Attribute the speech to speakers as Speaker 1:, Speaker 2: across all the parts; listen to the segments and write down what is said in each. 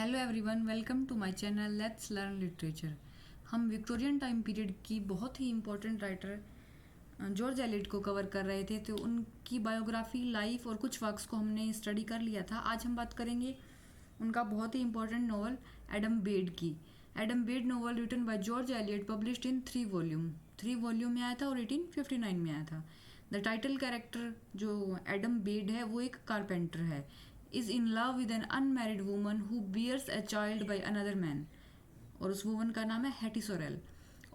Speaker 1: Hello everyone, welcome to my channel let's learn literature. हम Victorian time period की बहुत ही इम्पोर्टेंट राइटर जॉर्ज एलियट को cover कर रहे थे, तो उनकी बायोग्राफी, लाइफ और कुछ वर्क्स को हमने स्टडी कर लिया था। आज हम बात करेंगे उनका बहुत ही इम्पोर्टेंट नॉवल एडम बेड की। Adam Bede novel written by George Eliot, published in 3 volume में आया था और 1859 में आया था। द टाइटल कैरेक्टर जो एडम बेड है वो एक कारपेंटर है, is in love with an unmarried woman who bears a child by another man, और उस वुमन का नाम है Hetty Sorrel.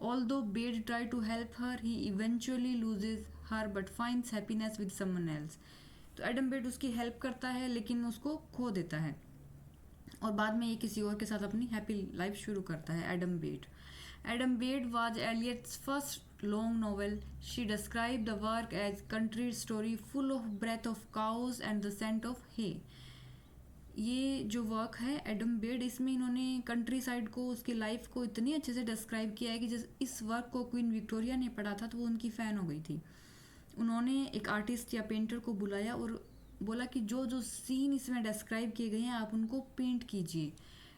Speaker 1: Although Bede tries to help her, he eventually loses her but finds happiness with someone else. तो Adam bed उसकी help करता है लेकिन उसको खो देता है और बाद में ये किसी और के साथ अपनी हैप्पी लाइफ शुरू करता है। Adam Bede was Eliot's first long novel. She describe the work as country story full of breath of cows and the scent of hay. ये जो वर्क है एडम बेड, इसमें इन्होंने कंट्री साइड को, उसकी लाइफ को इतनी अच्छे से डिस्क्राइब किया है कि जिस इस वर्क को क्वीन विक्टोरिया ने पढ़ा था तो वो उनकी फ़ैन हो गई थी। उन्होंने एक आर्टिस्ट या पेंटर को बुलाया और बोला कि जो जो सीन इसमें डिस्क्राइब किए गए हैं आप उनको पेंट कीजिए।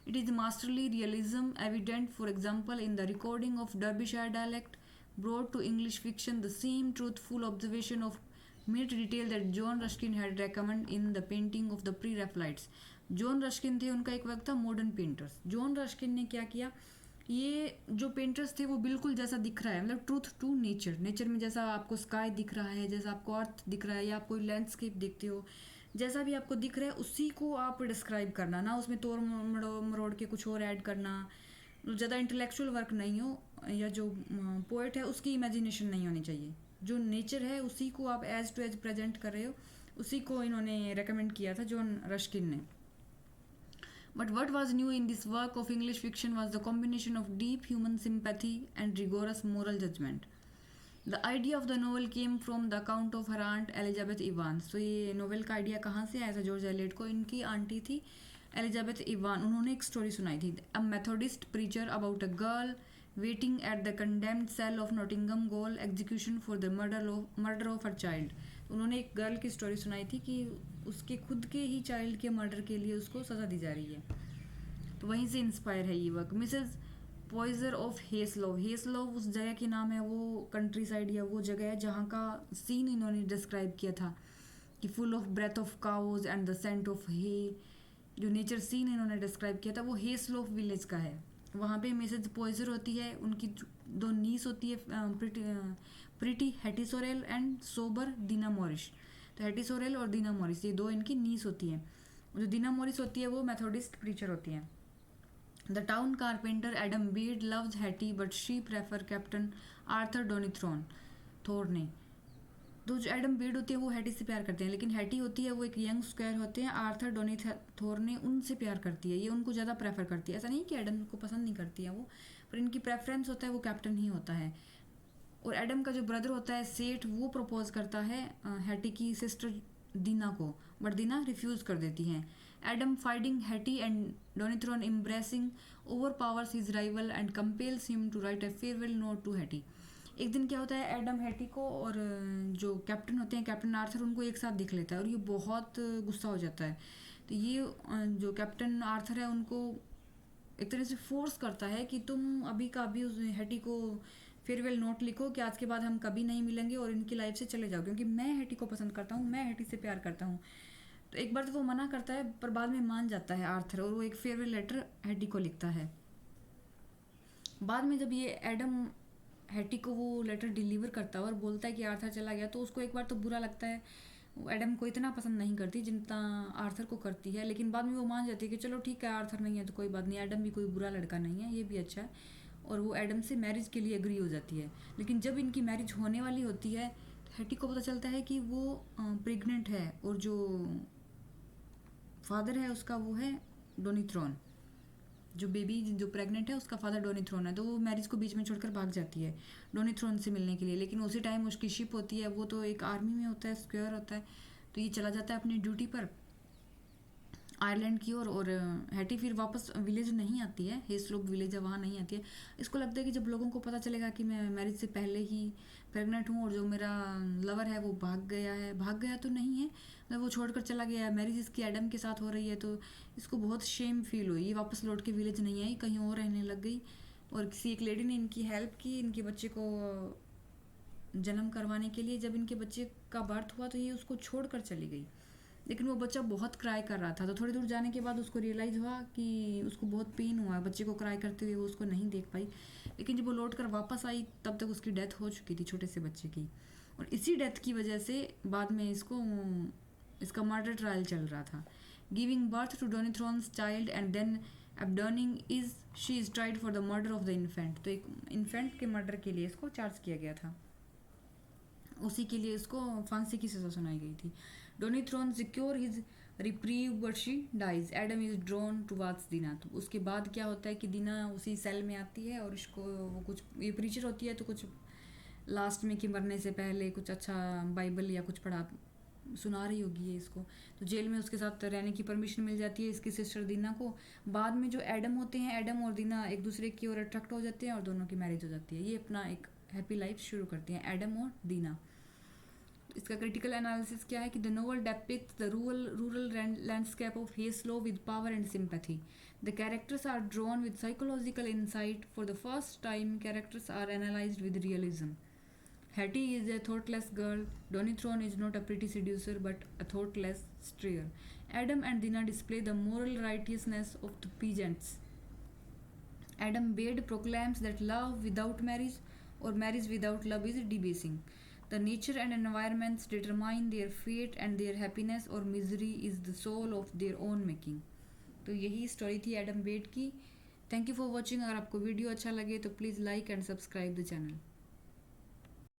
Speaker 1: It is masterly realism evident, for example in the recording of Derbyshire dialect brought to English fiction, the same truthful observation of minute detail that John Ruskin had recommended in the painting of the pre-Raphaelites. John Ruskin थे, उनका एक work था modern painters. John Ruskin ने क्या किया, ये जो painters थे वो बिल्कुल जैसा दिख रहा है, मतलब ट्रूथ टू नेचर, नेचर में जैसा आपको स्काई दिख रहा है, जैसा आपको अर्थ दिख रहा है या आप कोई लैंडस्केप देखते हो, जैसा भी आपको दिख रहा है उसी को आप डिस्क्राइब करना, ना उसमें तोड़ मरोड़ के कुछ और ऐड करना। ज़्यादा इंटेलेक्चुअल वर्क नहीं हो, या जो पोएट है उसकी इमेजिनेशन नहीं होनी चाहिए। जो नेचर है उसी को आप एज टू एज प्रेजेंट कर रहे हो, उसी को इन्होंने रेकमेंड किया था जॉन रस्किन ने। But what was new in this work of English fiction was the combination of deep human sympathy and rigorous moral judgement. The idea of the novel came from the account of her aunt Elizabeth Evans. तो ये novel का idea कहाँ से आया था George Eliot को? इनकी aunty थी एलिजाबेथ इवान, उन्होंने एक स्टोरी सुनाई थी। A Methodist preacher about a girl waiting at the condemned cell of Nottingham gaol execution for the murder of her child. उन्होंने एक गर्ल की स्टोरी सुनाई थी कि उसके खुद के ही चाइल्ड के मर्डर के लिए उसको सज़ा दी जा रही है। तो वहीं से इंस्पायर है ये वर्क। मिसेज पॉइजर ऑफ हेसलोव उस जगह के नाम है, वो कंट्री साइड या वो जगह है जहाँ का सीन इन्होंने डिस्क्राइब किया था कि full of breath of cows and the scent of hay. जो नेचर सीन इन्होंने डिस्क्राइब किया था वो हेसलोव विलेज का है। वहाँ पे मिसेज पॉइजर होती है, उनकी 2 नीस होती है, pretty Hattie sorrel and sober Dina Morris. तो हैटी सोरेल और दीना मॉरिस ये 2 इनकी नीस होती हैं। जो दीना मॉरिस होती है वो मेथोडिस्ट प्रीचर होती हैं। The town carpenter Adam Bede loves Hattie, but she prefer Captain Arthur Thorne। तो जो एडम बेड होती है वो हैटी से प्यार करते हैं, लेकिन हैटी होती है वो एक यंग स्क्वायर होते हैं, आर्थर डोनीथोर्ने उनसे प्यार करती है, ये उनको ज़्यादा प्रेफर करती है। ऐसा नहीं कि एडम को पसंद नहीं करती है वो, पर इनकी प्रेफरेंस होता है वो कैप्टन ही होता है। और एडम का जो ब्रदर होता है सेठ, वो प्रपोज करता है हैटी की सिस्टर दीना को, बट दीना रिफ्यूज़ कर देती हैं। Adam finding Hetty and Donnithorne embracing overpowers his rival and compels him to write a farewell note to Hetty. एक दिन क्या होता है, एडम हैटी को और जो कैप्टन होते हैं कैप्टन आर्थर, उनको एक साथ दिख लेता है और ये बहुत गुस्सा हो जाता है। तो ये जो कैप्टन आर्थर है उनको एक तरह से फोर्स करता है कि तुम अभी का अभी उस हैटी को फेयरवेल नोट लिखो कि आज के बाद हम कभी नहीं मिलेंगे और इनकी लाइफ से चले जाओ, क्योंकि मैं हैटी को पसंद करता हूँ, मैं हैटी से प्यार करता हूँ। तो एक बार तो वो मना करता है पर बाद में मान जाता है आर्थर और वो एक फेयरवेल लेटर हैटी को लिखता है। बाद में जब ये एडम हैटी को वो लेटर डिलीवर करता है और बोलता है कि आर्थर चला गया, तो उसको एक बार तो बुरा लगता है। वो एडम को इतना पसंद नहीं करती जितना आर्थर को करती है, लेकिन बाद में वो मान जाती है कि चलो ठीक है, आर्थर नहीं है तो कोई बात नहीं, एडम भी कोई बुरा लड़का नहीं है, ये भी अच्छा है। और वो एडम से मैरिज के लिए एग्री हो जाती है। लेकिन जब इनकी मैरिज होने वाली होती है तो हैटी को पता चलता है कि वो प्रेग्नेंट है और जो फादर है उसका वो है डोनीथ्रोन। जो बेबी जो प्रेग्नेंट है उसका फादर डोनीथ्रोन है। तो वो मैरिज को बीच में छोड़कर भाग जाती है डोनीथ्रोन से मिलने के लिए, लेकिन उसी टाइम उसकी शिप होती है, वो तो एक आर्मी में होता है, स्क्वायर होता है, तो ये चला जाता है अपनी ड्यूटी पर आयरलैंड की ओर। और हैटी फिर वापस विलेज नहीं आती है, हेस्लोप विलेज है वहाँ नहीं आती है। इसको लगता है कि जब लोगों को पता चलेगा कि मैं मैरिज से पहले ही प्रेग्नेंट हूँ और जो मेरा लवर है वो भाग गया तो नहीं है, मतलब वो छोड़कर चला गया है, मैरिज इसकी एडम के साथ हो रही है, तो इसको बहुत शेम फील हुई। ये वापस लौट के विलेज नहीं आई, कहीं और रहने लग गई। और किसी एक लेडी ने इनकी हेल्प की, इनके बच्चे को जन्म करवाने के लिए। जब इनके बच्चे का बर्थ हुआ तो ये उसको छोड़ कर चली गई, लेकिन वो बच्चा बहुत क्राई कर रहा था। तो थोड़ी दूर जाने के बाद उसको रियलाइज़ हुआ कि उसको बहुत पेन हुआ, बच्चे को क्राई करते हुए वो उसको नहीं देख पाई। लेकिन जब वो लौट कर वापस आई तब तक उसकी डेथ हो चुकी थी, छोटे से बच्चे की। और इसी डेथ की वजह से बाद में इसका मर्डर ट्रायल चल रहा था। Giving birth to Donnithorne's child and then abandoning she is tried for the murder of the infant. तो एक इन्फेंट के मर्डर के लिए इसको चार्ज किया गया था, उसी के लिए इसको फांसी की सज़ा सुनाई गई थी। Donnithorne secure his reprieve but she dies, Adam is drawn towards Dinah. तो उसके बाद क्या होता है कि दीना उसी सेल में आती है और इसको वो कुछ, ये प्रीचर होती है तो कुछ लास्ट में कि मरने से पहले कुछ अच्छा बाइबल या कुछ पढ़ा सुना रही होगी ये इसको। तो जेल में उसके साथ रहने की परमिशन मिल जाती है इसकी सिस्टर दीना को। बाद में जो एडम होते हैं, एडम और दीना एक दूसरे की ओर अट्रैक्ट हो जाते हैं और दोनों की मैरिज हो जाती है। ये अपना एक हैप्पी लाइफ शुरू करती हैं एडम और दीना। इसका क्रिटिकल एनालिसिस क्या है कि the novel depicts the rural landscape of Hayslope with power and sympathy. The characters are drawn with psychological insight. For the first time characters are analysed with realism. Hattie is a thoughtless girl. Donithron is not a pretty seducer but a thoughtless strayer. Adam and Dina display the moral righteousness of the peasants. Adam Bede proclaims that love without marriage or marriage without love is debasing. The nature and environments determine their fate and their happiness or misery is the soul of their own making. तो यही story थी Adam Bede की। Thank you for watching. अगर आपको video अच्छा लगे तो please like and subscribe the channel.